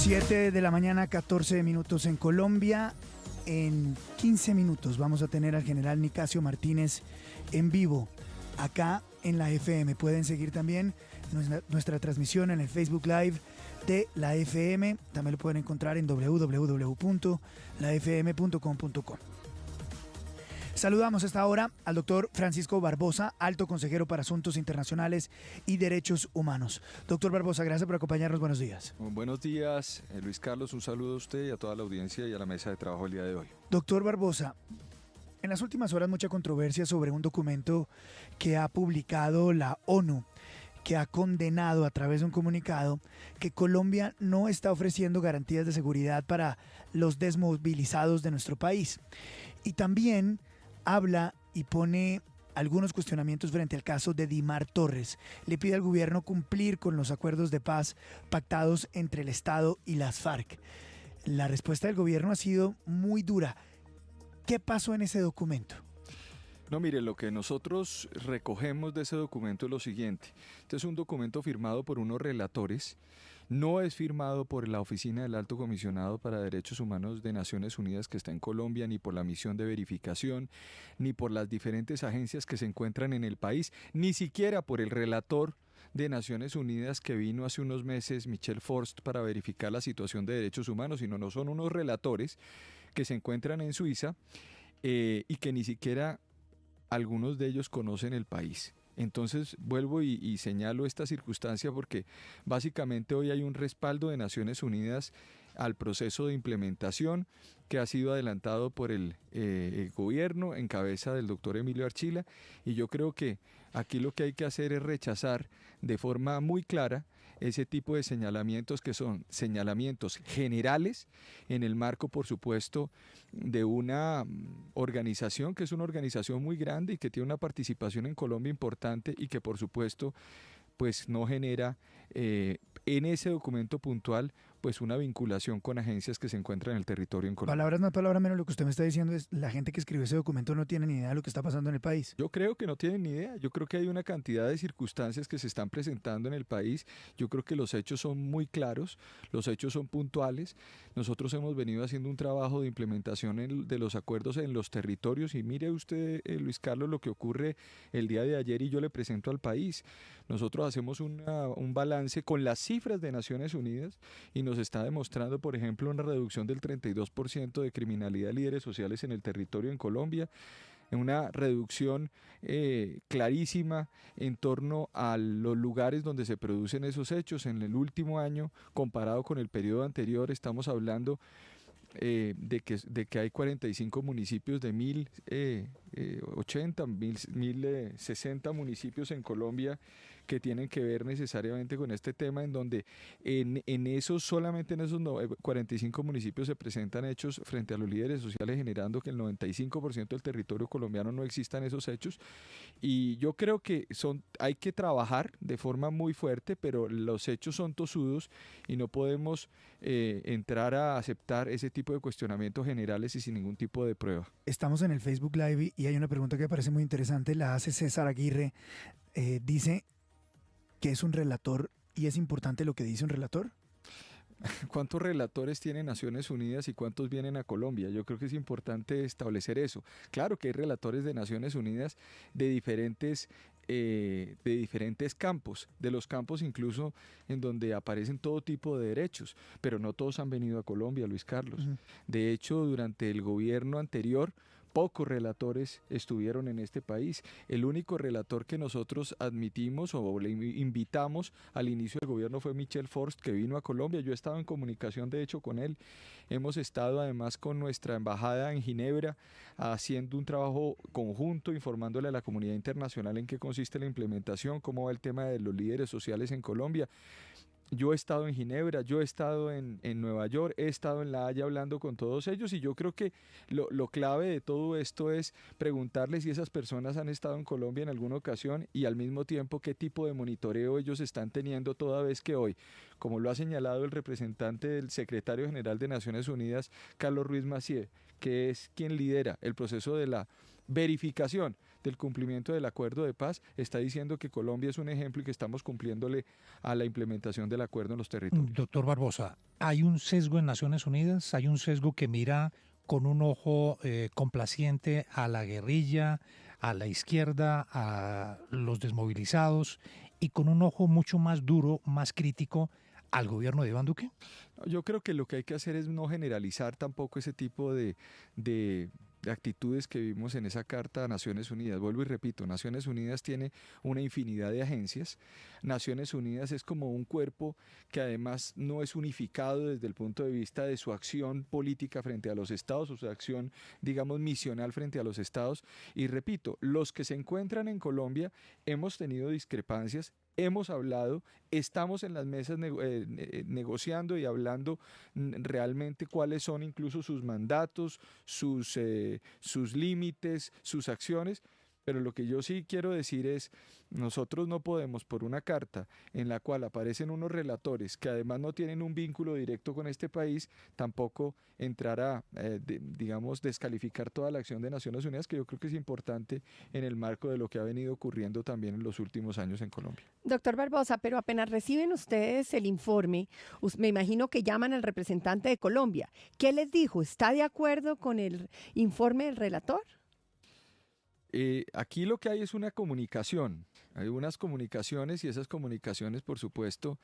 7 de la mañana, 14 minutos en Colombia. En 15 minutos vamos a tener al general Nicasio Martínez en vivo acá en la FM. Pueden seguir también nuestra transmisión en el Facebook Live de la FM. También lo pueden encontrar en www.lafm.com.co. Saludamos a esta hora al doctor Francisco Barbosa, alto consejero para Asuntos Internacionales y Derechos Humanos. Doctor Barbosa, gracias por acompañarnos. Buenos días. Buenos días, Luis Carlos. Un saludo a usted y a toda la audiencia y a la mesa de trabajo el día de hoy. Doctor Barbosa, en las últimas horas mucha controversia sobre un documento que ha publicado la ONU, que ha condenado a través de un comunicado que Colombia no está ofreciendo garantías de seguridad para los desmovilizados de nuestro país. Y también habla y pone algunos cuestionamientos frente al caso de Dimar Torres. Le pide al gobierno cumplir con los acuerdos de paz pactados entre el Estado y las FARC. La respuesta del gobierno ha sido muy dura. ¿Qué pasó en ese documento? No, mire, lo que nosotros recogemos de ese documento es lo siguiente. Este es un documento firmado por unos relatores, no es firmado por la Oficina del Alto Comisionado para Derechos Humanos de Naciones Unidas que está en Colombia, ni por la misión de verificación, ni por las diferentes agencias que se encuentran en el país, ni siquiera por el relator de Naciones Unidas que vino hace unos meses, Michel Forst, para verificar la situación de derechos humanos, sino no son unos relatores que se encuentran en Suiza y que ni siquiera algunos de ellos conocen el país. Entonces vuelvo y señalo esta circunstancia porque básicamente hoy hay un respaldo de Naciones Unidas al proceso de implementación que ha sido adelantado por el gobierno en cabeza del doctor Emilio Archila, y yo creo que aquí lo que hay que hacer es rechazar de forma muy clara ese tipo de señalamientos que son señalamientos generales en el marco, por supuesto, de una organización que es una organización muy grande y que tiene una participación en Colombia importante y que, por supuesto, pues no genera en ese documento puntual pues una vinculación con agencias que se encuentran en el territorio en Colombia. Palabras más, palabras menos, lo que usted me está diciendo es la gente que escribió ese documento no tiene ni idea de lo que está pasando en el país. Yo creo que no tienen ni idea. Yo creo que hay una cantidad de circunstancias que se están presentando en el país. Yo creo que los hechos son muy claros, los hechos son puntuales. Nosotros hemos venido haciendo un trabajo de implementación de los acuerdos en los territorios y mire usted, Luis Carlos, lo que ocurre el día de ayer y yo le presento al país. Nosotros hacemos un balance con las cifras de Naciones Unidas y nos está demostrando, por ejemplo, una reducción del 32% de criminalidad de líderes sociales en el territorio en Colombia, una reducción clarísima en torno a los lugares donde se producen esos hechos. En el último año, comparado con el periodo anterior, estamos hablando de que hay 45 municipios de 1060 municipios en Colombia que tienen que ver necesariamente con este tema, en donde solamente en esos 45 municipios se presentan hechos frente a los líderes sociales, generando que el 95% del territorio colombiano no existan esos hechos. Y yo creo que hay que trabajar de forma muy fuerte, pero los hechos son tosudos y no podemos entrar a aceptar ese tipo de cuestionamientos generales y sin ningún tipo de prueba. Estamos en el Facebook Live y hay una pregunta que me parece muy interesante, la hace César Aguirre. Dice que es un relator y es importante lo que dice un relator. ¿Cuántos relatores tiene Naciones Unidas y cuántos vienen a Colombia? Yo creo que es importante establecer eso. Claro que hay relatores de Naciones Unidas de diferentes campos, de los campos incluso en donde aparecen todo tipo de derechos, pero no todos han venido a Colombia, Luis Carlos. De hecho, durante el gobierno anterior, pocos relatores estuvieron en este país. El único relator que nosotros admitimos o le invitamos al inicio del gobierno fue Michel Forst, que vino a Colombia. Yo he estado en comunicación, de hecho, con él. Hemos estado además con nuestra embajada en Ginebra haciendo un trabajo conjunto, informándole a la comunidad internacional en qué consiste la implementación, cómo va el tema de los líderes sociales en Colombia. Yo he estado en Ginebra, yo he estado en Nueva York, he estado en La Haya hablando con todos ellos, y yo creo que lo clave de todo esto es preguntarles si esas personas han estado en Colombia en alguna ocasión y al mismo tiempo qué tipo de monitoreo ellos están teniendo, toda vez que hoy, como lo ha señalado el representante del secretario general de Naciones Unidas, Carlos Ruiz Massieu, que es quien lidera el proceso de la verificación del cumplimiento del acuerdo de paz, está diciendo que Colombia es un ejemplo y que estamos cumpliéndole a la implementación del acuerdo en los territorios. Doctor Barbosa, ¿hay un sesgo en Naciones Unidas? ¿Hay un sesgo que mira con un ojo complaciente a la guerrilla, a la izquierda, a los desmovilizados y con un ojo mucho más duro, más crítico al gobierno de Iván Duque? Yo creo que lo que hay que hacer es no generalizar tampoco ese tipo de actitudes que vimos en esa carta a Naciones Unidas. Vuelvo y repito, Naciones Unidas tiene una infinidad de agencias. Naciones Unidas es como un cuerpo que además no es unificado desde el punto de vista de su acción política frente a los estados o su acción, digamos, misional frente a los estados. Y repito, los que se encuentran en Colombia hemos tenido discrepancias. Hemos hablado, estamos en las mesas negociando y hablando realmente cuáles son incluso sus mandatos, sus límites, sus acciones. Pero lo que yo sí quiero decir es, nosotros no podemos, por una carta en la cual aparecen unos relatores que además no tienen un vínculo directo con este país, tampoco entrar a, digamos, descalificar toda la acción de Naciones Unidas, que yo creo que es importante en el marco de lo que ha venido ocurriendo también en los últimos años en Colombia. Doctor Barbosa, pero apenas reciben ustedes el informe, me imagino que llaman al representante de Colombia. ¿Qué les dijo? ¿Está de acuerdo con el informe del relator? Aquí lo que hay es una comunicación, hay unas comunicaciones y esas comunicaciones, por supuesto,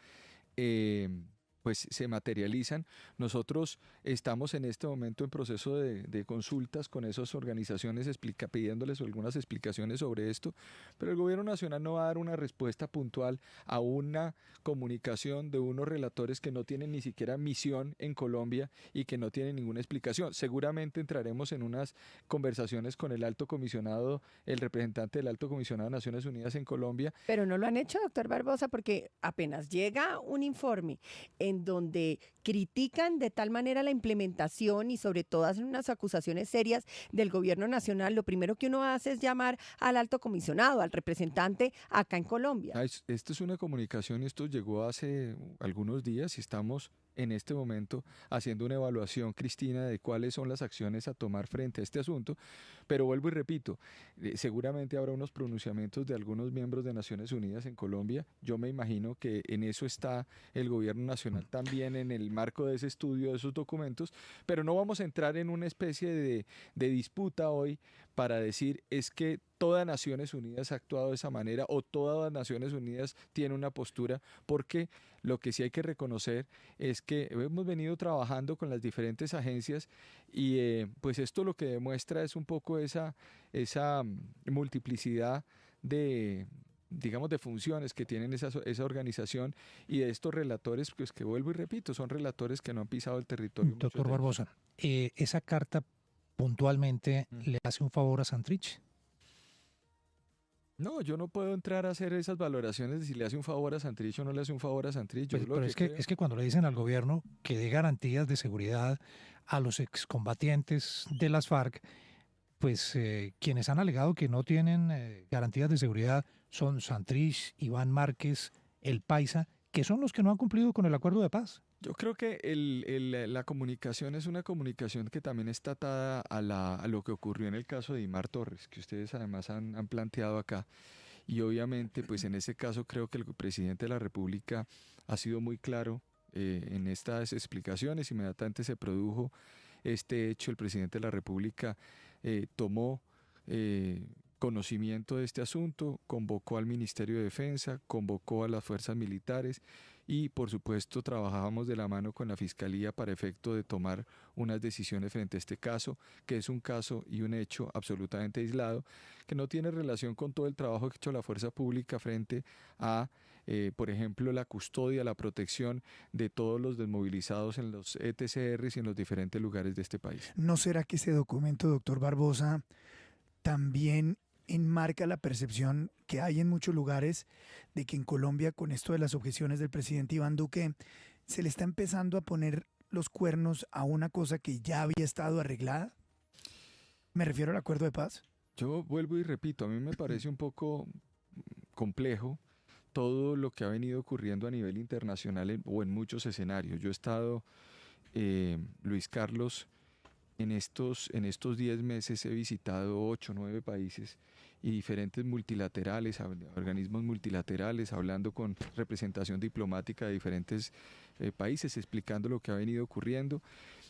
pues se materializan. Nosotros estamos en este momento en proceso de consultas con esas organizaciones pidiéndoles algunas explicaciones sobre esto, pero el gobierno nacional no va a dar una respuesta puntual a una comunicación de unos relatores que no tienen ni siquiera misión en Colombia y que no tienen ninguna explicación. Seguramente entraremos en unas conversaciones con el alto comisionado, el representante del alto comisionado de Naciones Unidas en Colombia. Pero no lo han hecho, doctor Barbosa, porque apenas llega un informe en donde critican de tal manera la implementación y sobre todo hacen unas acusaciones serias del gobierno nacional, lo primero que uno hace es llamar al alto comisionado, al representante acá en Colombia. Esto es una comunicación y esto llegó hace algunos días y estamos en este momento haciendo una evaluación, Cristina, de cuáles son las acciones a tomar frente a este asunto, pero vuelvo y repito, seguramente habrá unos pronunciamientos de algunos miembros de Naciones Unidas en Colombia. Yo me imagino que en eso está el gobierno nacional también en el marco de ese estudio, de esos documentos, pero no vamos a entrar en una especie de disputa hoy para decir es que todas Naciones Unidas ha actuado de esa manera o todas Naciones Unidas tiene una postura, porque lo que sí hay que reconocer es que hemos venido trabajando con las diferentes agencias y pues esto lo que demuestra es un poco esa multiplicidad de, digamos, de funciones que tienen esa organización y de estos relatores, pues que vuelvo y repito, son relatores que no han pisado el territorio. Doctor Barbosa, ¿esa carta puntualmente le hace un favor a Santrich? No, yo no puedo entrar a hacer esas valoraciones de si le hace un favor a Santrich o no le hace un favor a Santrich. Pero es que cuando le dicen al gobierno que dé garantías de seguridad a los excombatientes de las FARC, pues quienes han alegado que no tienen garantías de seguridad son Santrich, Iván Márquez, El Paisa, que son los que no han cumplido con el acuerdo de paz. Yo creo que la comunicación es una comunicación que también está atada a lo que ocurrió en el caso de Imar Torres, que ustedes además han planteado acá. Y obviamente, pues en ese caso creo que el presidente de la República ha sido muy claro en estas explicaciones. Inmediatamente se produjo este hecho, el presidente de la República tomó conocimiento de este asunto, convocó al Ministerio de Defensa, convocó a las fuerzas militares y por supuesto trabajábamos de la mano con la Fiscalía para efecto de tomar unas decisiones frente a este caso, que es un caso y un hecho absolutamente aislado, que no tiene relación con todo el trabajo que ha hecho la fuerza pública frente a, por ejemplo, la custodia, la protección de todos los desmovilizados en los ETCRs y en los diferentes lugares de este país. ¿No será que ese documento, doctor Barbosa, también enmarca la percepción que hay en muchos lugares de que en Colombia, con esto de las objeciones del presidente Iván Duque, se le está empezando a poner los cuernos a una cosa que ya había estado arreglada? Me refiero al acuerdo de paz. Yo vuelvo y repito, a mí me parece un poco complejo todo lo que ha venido ocurriendo a nivel internacional o en muchos escenarios. Yo he estado, Luis Carlos, en estos 10 meses he visitado 8 o 9 países y diferentes multilaterales, organismos multilaterales, hablando con representación diplomática de diferentes países, explicando lo que ha venido ocurriendo,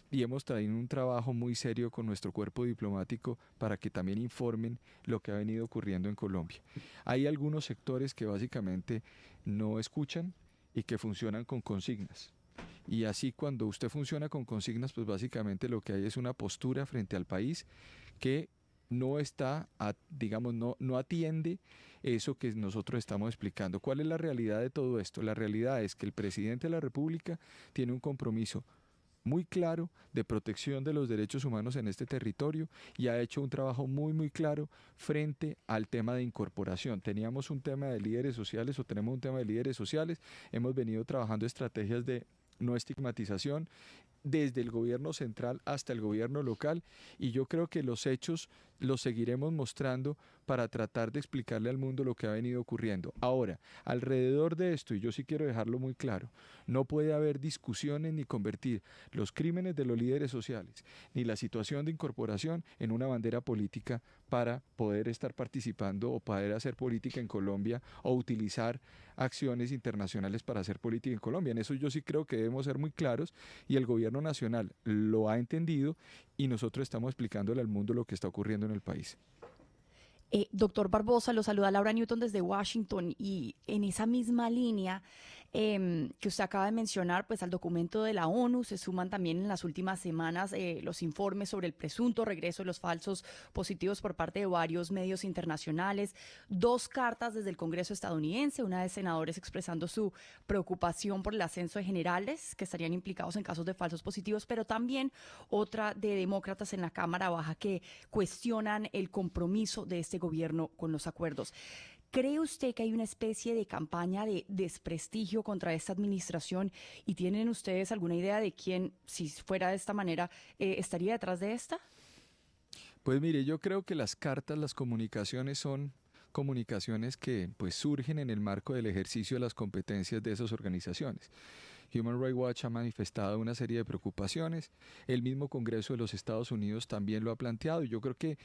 y hemos traído un trabajo muy serio con nuestro cuerpo diplomático para que también informen lo que ha venido ocurriendo en Colombia. Hay algunos sectores que básicamente no escuchan y que funcionan con consignas. Y así cuando usted funciona con consignas, pues básicamente lo que hay es una postura frente al país que no está, digamos, no atiende eso que nosotros estamos explicando. ¿Cuál es la realidad de todo esto? La realidad es que el presidente de la República tiene un compromiso muy claro de protección de los derechos humanos en este territorio y ha hecho un trabajo muy claro frente al tema de incorporación. Teníamos un tema de líderes sociales o tenemos un tema de líderes sociales, hemos venido trabajando estrategias de no estigmatización desde el gobierno central hasta el gobierno local, y yo creo que los hechos los seguiremos mostrando para tratar de explicarle al mundo lo que ha venido ocurriendo. Ahora, alrededor de esto, y yo sí quiero dejarlo muy claro, no puede haber discusiones ni convertir los crímenes de los líderes sociales ni la situación de incorporación en una bandera política para poder estar participando o poder hacer política en Colombia o utilizar acciones internacionales para hacer política en Colombia. En eso yo sí creo que debemos ser muy claros, y el gobierno nacional lo ha entendido y nosotros estamos explicándole al mundo lo que está ocurriendo en el país. Doctor Barbosa, lo saluda Laura Newton desde Washington, y en esa misma línea que usted acaba de mencionar, pues al documento de la ONU se suman también en las últimas semanas los informes sobre el presunto regreso de los falsos positivos por parte de varios medios internacionales, 2 cartas desde el Congreso estadounidense, una de senadores expresando su preocupación por el ascenso de generales que estarían implicados en casos de falsos positivos, pero también otra de demócratas en la Cámara Baja que cuestionan el compromiso de este gobierno con los acuerdos. ¿Cree usted que hay una especie de campaña de desprestigio contra esta administración, y tienen ustedes alguna idea de quién, si fuera de esta manera, estaría detrás de esta? Pues mire, yo creo que las cartas, las comunicaciones son comunicaciones que pues surgen en el marco del ejercicio de las competencias de esas organizaciones. Human Rights Watch ha manifestado una serie de preocupaciones, el mismo Congreso de los Estados Unidos también lo ha planteado, y yo creo que,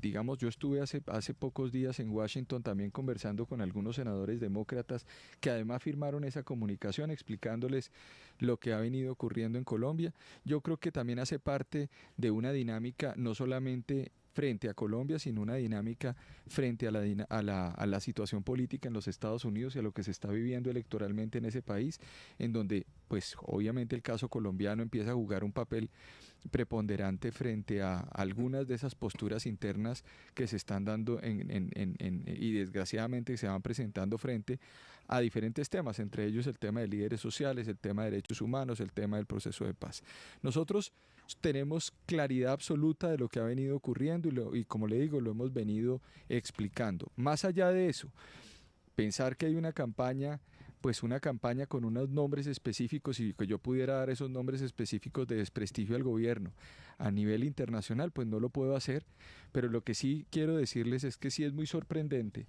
digamos, yo estuve hace pocos días en Washington también conversando con algunos senadores demócratas que además firmaron esa comunicación explicándoles lo que ha venido ocurriendo en Colombia. Yo creo que también hace parte de una dinámica no solamente frente a Colombia, sino una dinámica frente a la situación política en los Estados Unidos y a lo que se está viviendo electoralmente en ese país, en donde, pues, obviamente el caso colombiano empieza a jugar un papel preponderante frente a algunas de esas posturas internas que se están dando y desgraciadamente se van presentando frente a diferentes temas, entre ellos el tema de líderes sociales, el tema de derechos humanos, el tema del proceso de paz. Nosotros tenemos claridad absoluta de lo que ha venido ocurriendo y como le digo, lo hemos venido explicando. Más allá de eso, pensar que hay una campaña con unos nombres específicos y que yo pudiera dar esos nombres específicos de desprestigio al gobierno a nivel internacional, pues no lo puedo hacer, pero lo que sí quiero decirles es que sí es muy sorprendente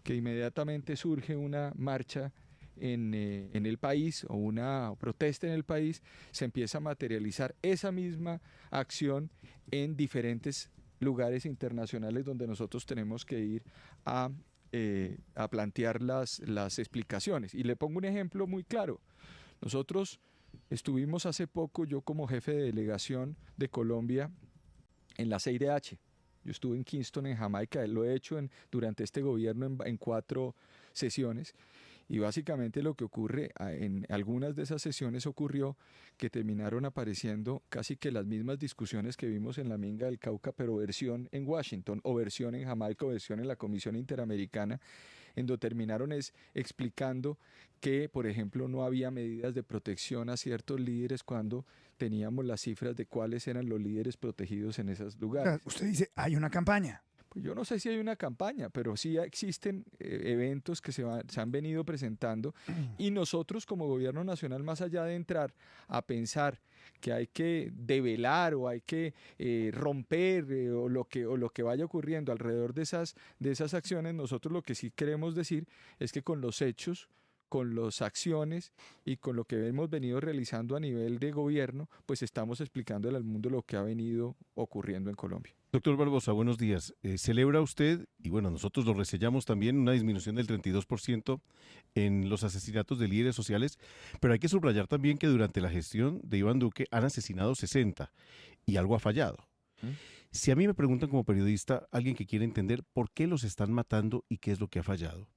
que inmediatamente surge una marcha en el país o una protesta en el país, se empieza a materializar esa misma acción en diferentes lugares internacionales donde nosotros tenemos que ir a plantear las explicaciones. Y le pongo un ejemplo muy claro. Nosotros estuvimos hace poco, yo como jefe de delegación de Colombia, en la CIDH. Yo estuve en Kingston, en Jamaica, lo he hecho durante este gobierno en 4 sesiones. Y básicamente lo que ocurre en algunas de esas sesiones ocurrió que terminaron apareciendo casi que las mismas discusiones que vimos en la Minga del Cauca, pero versión en Washington, o versión en Jamaica, o versión en la Comisión Interamericana, en donde terminaron explicando que, por ejemplo, no había medidas de protección a ciertos líderes cuando teníamos las cifras de cuáles eran los líderes protegidos en esos lugares. Usted dice, hay una campaña. Pues yo no sé si hay una campaña, pero sí existen eventos que se han venido presentando, y nosotros como gobierno nacional, más allá de entrar a pensar que hay que develar o hay que romper o lo que vaya ocurriendo alrededor de esas acciones, nosotros lo que sí queremos decir es que con los hechos, con las acciones y con lo que hemos venido realizando a nivel de gobierno, pues estamos explicándole al mundo lo que ha venido ocurriendo en Colombia. Doctor Barbosa, buenos días. ¿Celebra usted, y bueno, nosotros lo reseñamos también, una disminución del 32% en los asesinatos de líderes sociales, pero hay que subrayar también que durante la gestión de Iván Duque han asesinado 60 y algo ha fallado? Si a mí me preguntan como periodista, alguien que quiere entender por qué los están matando y qué es lo que ha fallado,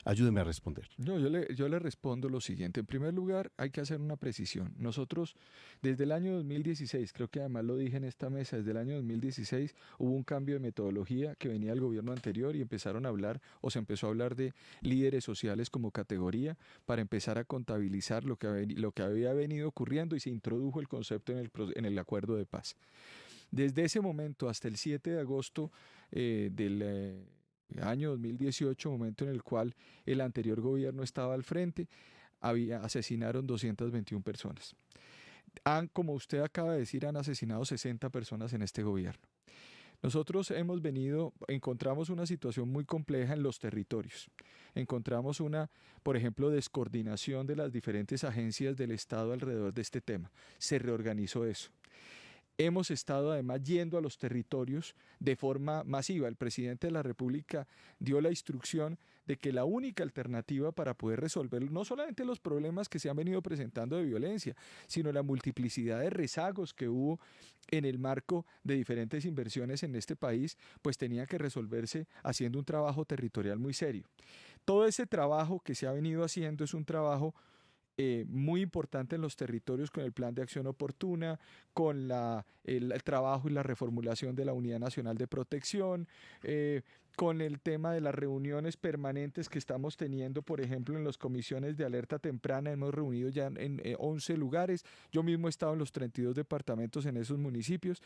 ayúdeme a responder. No, yo le respondo lo siguiente. En primer lugar, hay que hacer una precisión. Nosotros, desde el año 2016, creo que además lo dije en esta mesa, desde el año 2016 hubo un cambio de metodología que venía del gobierno anterior y empezaron a hablar, o se empezó a hablar de líderes sociales como categoría para empezar a contabilizar lo que había venido ocurriendo y se introdujo el concepto en el acuerdo de paz. Desde ese momento hasta el 7 de agosto del año 2018, momento en el cual el anterior gobierno estaba al frente, asesinaron 221 personas. Como usted acaba de decir, han asesinado 60 personas en este gobierno. Nosotros encontramos una situación muy compleja en los territorios. Encontramos por ejemplo, descoordinación de las diferentes agencias del Estado alrededor de este tema. Se reorganizó eso. Hemos estado además yendo a los territorios de forma masiva. El presidente de la República dio la instrucción de que la única alternativa para poder resolver no solamente los problemas que se han venido presentando de violencia, sino la multiplicidad de rezagos que hubo en el marco de diferentes inversiones en este país, pues tenía que resolverse haciendo un trabajo territorial muy serio. Todo ese trabajo que se ha venido haciendo es un trabajo muy importante en los territorios con el plan de acción oportuna, con el trabajo y la reformulación de la Unidad Nacional de Protección, con el tema de las reuniones permanentes que estamos teniendo, por ejemplo, en las comisiones de alerta temprana. Hemos reunido ya en 11 lugares. Yo mismo he estado en los 32 departamentos en esos municipios.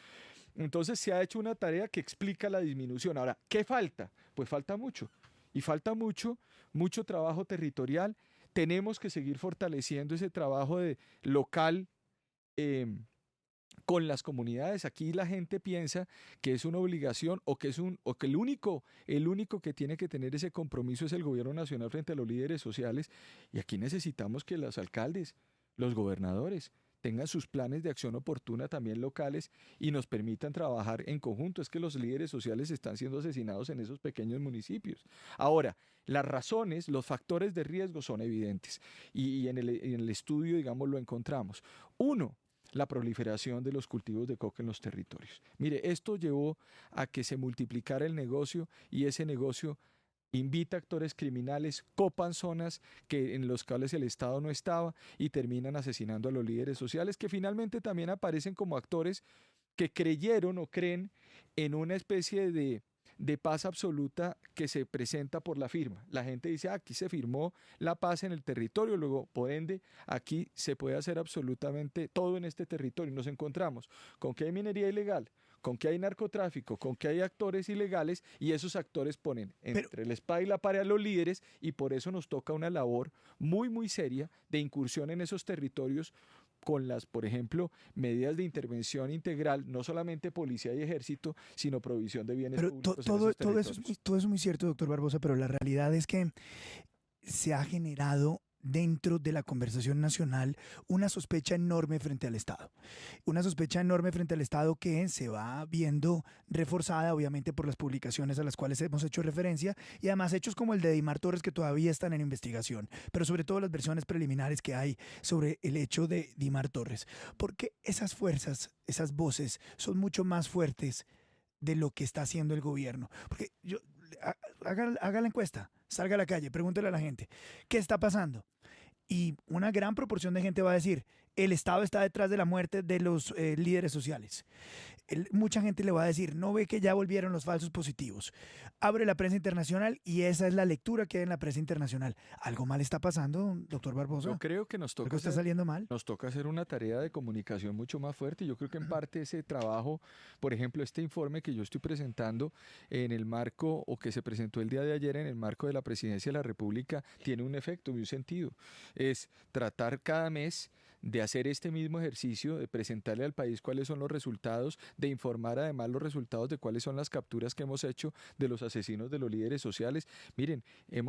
Entonces se ha hecho una tarea que explica la disminución. Ahora, ¿qué falta? Pues falta mucho. Y falta mucho trabajo territorial. Tenemos que seguir fortaleciendo ese trabajo local con las comunidades. Aquí la gente piensa que es una obligación o que el único que tiene que tener ese compromiso es el gobierno nacional frente a los líderes sociales. Y aquí necesitamos que los alcaldes, los gobernadores, tengan sus planes de acción oportuna también locales y nos permitan trabajar en conjunto. Es que los líderes sociales están siendo asesinados en esos pequeños municipios. Ahora, las razones, los factores de riesgo son evidentes y en el estudio, digamos, lo encontramos. Uno, la proliferación de los cultivos de coca en los territorios. Mire, esto llevó a que se multiplicara el negocio y ese negocio invita a actores criminales, copan zonas en los cuales el Estado no estaba y terminan asesinando a los líderes sociales, que finalmente también aparecen como actores que creyeron o creen en una especie de paz absoluta que se presenta por la firma. La gente dice, aquí se firmó la paz en el territorio, luego, por ende, aquí se puede hacer absolutamente todo en este territorio. Nos encontramos con que hay minería ilegal, con que hay narcotráfico, con que hay actores ilegales y esos actores ponen entre la espada y la pared a los líderes y por eso nos toca una labor muy, muy seria de incursión en esos territorios con las, por ejemplo, medidas de intervención integral, no solamente policía y ejército, sino provisión de bienes públicos en esos territorios. Todo eso es muy cierto, doctor Barbosa, pero la realidad es que se ha generado dentro de la conversación nacional una sospecha enorme frente al Estado. Una sospecha enorme frente al Estado que se va viendo reforzada obviamente por las publicaciones a las cuales hemos hecho referencia y además hechos como el de Dimar Torres que todavía están en investigación, pero sobre todo las versiones preliminares que hay sobre el hecho de Dimar Torres. Porque esas fuerzas, esas voces son mucho más fuertes de lo que está haciendo el gobierno. Porque haga la encuesta, salga a la calle, pregúntele a la gente, ¿qué está pasando? Y una gran proporción de gente va a decir, el Estado está detrás de la muerte de los líderes sociales. Mucha gente le va a decir, no ve que ya volvieron los falsos positivos. Abre la prensa internacional y esa es la lectura que hay en la prensa internacional. ¿Algo mal está pasando, doctor Barbosa? Yo creo que nos toca está saliendo mal. Nos toca hacer una tarea de comunicación mucho más fuerte. Yo creo que en parte ese trabajo, por ejemplo, este informe que yo estoy presentando en el marco, o que se presentó el día de ayer en el marco de la Presidencia de la República, tiene un efecto y un sentido. Es tratar cada mes de hacer este mismo ejercicio, de presentarle al país cuáles son los resultados, de informar además los resultados de cuáles son las capturas que hemos hecho de los asesinos de los líderes sociales. Miren,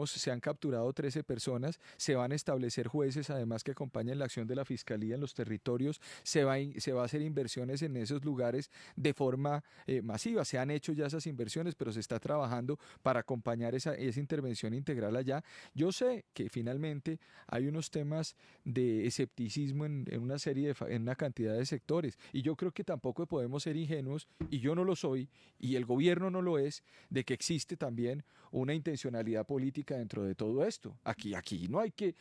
se han capturado 13 personas, se van a establecer jueces además que acompañen la acción de la Fiscalía en los territorios, se va a hacer inversiones en esos lugares de forma masiva. Se han hecho ya esas inversiones, pero se está trabajando para acompañar esa intervención integral allá. Yo sé que finalmente hay unos temas de escepticismo en una cantidad de sectores, y yo creo que tampoco podemos ser ingenuos, y yo no lo soy, y el gobierno no lo es, de que existe también una intencionalidad política dentro de todo esto. Aquí no hay que,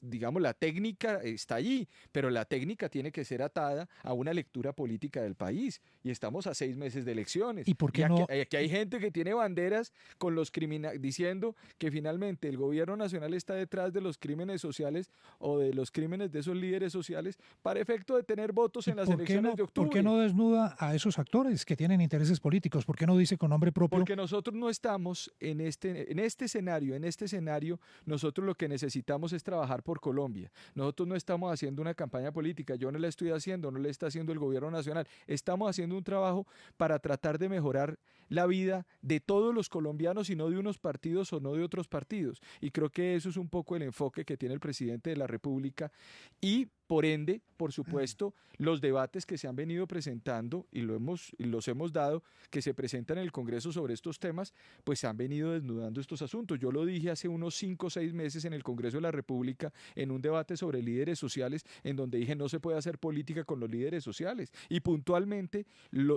digamos, la técnica está allí, pero la técnica tiene que ser atada a una lectura política del país, y estamos a 6 meses de elecciones. ¿Y por qué aquí hay gente que tiene banderas con los diciendo que finalmente el gobierno nacional está detrás de los crímenes sociales o de los crímenes de esos líderes sociales para efecto de tener votos en las elecciones de octubre? ¿Por qué no desnuda a esos actores que tienen intereses políticos? ¿Por qué no dice con nombre propio? Porque nosotros no estamos en este escenario, nosotros lo que necesitamos es trabajar por Colombia. Nosotros no estamos haciendo una campaña política, yo no la estoy haciendo, no la está haciendo el gobierno nacional. Estamos haciendo un trabajo para tratar de mejorar la vida de todos los colombianos y no de unos partidos o no de otros partidos. Y creo que eso es un poco el enfoque que tiene el presidente de la República, y por ende, por supuesto, los debates que se han venido presentando y los hemos dado, que se presentan en el Congreso sobre estos temas, pues se han venido desnudando estos asuntos. Yo lo dije hace unos 5 o 6 meses en el Congreso de la República, en un debate sobre líderes sociales, en donde dije no se puede hacer política con los líderes sociales. Y puntualmente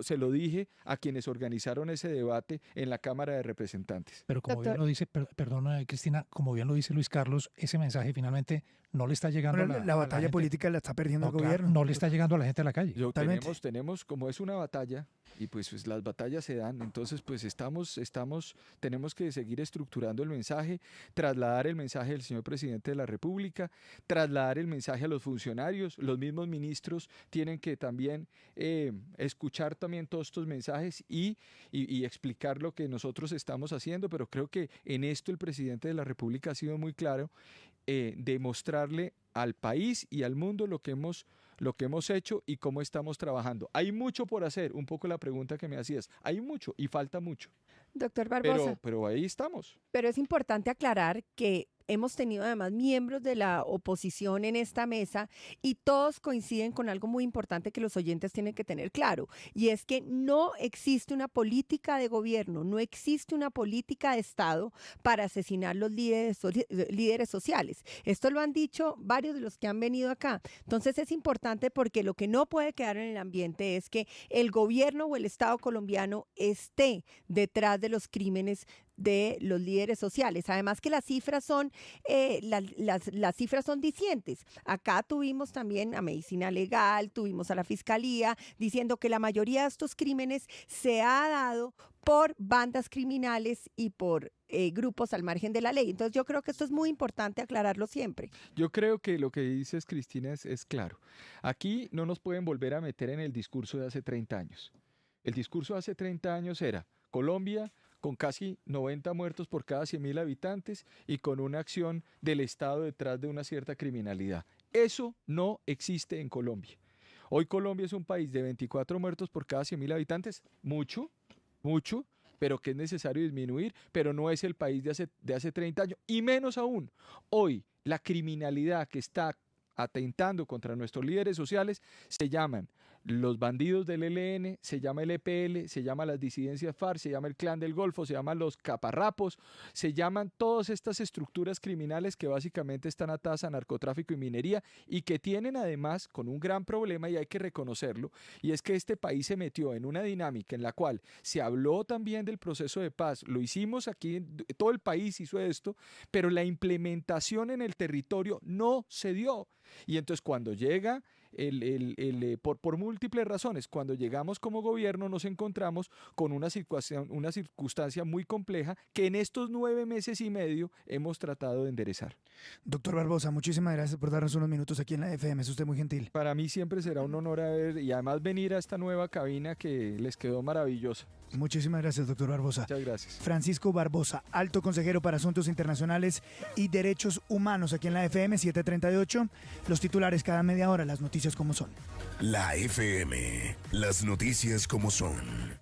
se lo dije a quienes organizaron ese debate en la Cámara de Representantes. Pero como bien lo dice, perdona Cristina, como bien lo dice Luis Carlos, ese mensaje finalmente no le está llegando Bueno, la batalla política la está perdiendo el gobierno. No le está llegando a la gente a la calle. Tenemos, como es una batalla, y pues las batallas se dan, entonces pues tenemos que seguir estructurando el mensaje, trasladar el mensaje del señor presidente de la República, trasladar el mensaje a los funcionarios. Los mismos ministros tienen que también escuchar también todos estos mensajes y explicar lo que nosotros estamos haciendo, pero creo que en esto el presidente de la República ha sido muy claro, de mostrarle al país y al mundo lo que hemos hecho y cómo estamos trabajando. Hay mucho por hacer, un poco la pregunta que me hacías. Hay mucho y falta mucho. Doctor Barbosa. Pero ahí estamos. Pero es importante aclarar que hemos tenido además miembros de la oposición en esta mesa y todos coinciden con algo muy importante que los oyentes tienen que tener claro, y es que no existe una política de gobierno, no existe una política de Estado para asesinar los líderes sociales. Esto lo han dicho varios de los que han venido acá. Entonces es importante, porque lo que no puede quedar en el ambiente es que el gobierno o el Estado colombiano esté detrás de los crímenes de los líderes sociales. Además que las cifras son las cifras son dicientes. Acá tuvimos también a Medicina Legal, tuvimos a la Fiscalía diciendo que la mayoría de estos crímenes se ha dado por bandas criminales y por grupos al margen de la ley. Entonces yo creo que esto es muy importante aclararlo siempre. Yo creo que lo que dices, Cristina, es claro. Aquí no nos pueden volver a meter en el discurso de hace 30 años. El discurso de hace 30 años era Colombia con casi 90 muertos por cada 100.000 habitantes y con una acción del Estado detrás de una cierta criminalidad. Eso no existe en Colombia. Hoy Colombia es un país de 24 muertos por cada 100.000 habitantes, mucho, pero que es necesario disminuir, pero no es el país de hace 30 años, y menos aún. Hoy la criminalidad que está atentando contra nuestros líderes sociales se llaman los bandidos del ELN, se llama el EPL, se llama las disidencias FARC, se llama el Clan del Golfo, se llaman los caparrapos, se llaman todas estas estructuras criminales que básicamente están atadas a narcotráfico y minería, y que tienen además con un gran problema, y hay que reconocerlo, y es que este país se metió en una dinámica en la cual se habló también del proceso de paz, lo hicimos aquí, todo el país hizo esto, pero la implementación en el territorio no se dio. Y entonces cuando llega por múltiples razones. Cuando llegamos como gobierno nos encontramos con una circunstancia muy compleja que en estos 9 meses y medio hemos tratado de enderezar. Doctor Barbosa, muchísimas gracias por darnos unos minutos aquí en la FM. Es usted muy gentil. Para mí siempre será un honor y además venir a esta nueva cabina que les quedó maravillosa. Muchísimas gracias, doctor Barbosa. Muchas gracias. Francisco Barbosa, alto consejero para Asuntos Internacionales y Derechos Humanos aquí en la FM 738. Los titulares cada media hora, las noticias como son. La FM, las noticias como son.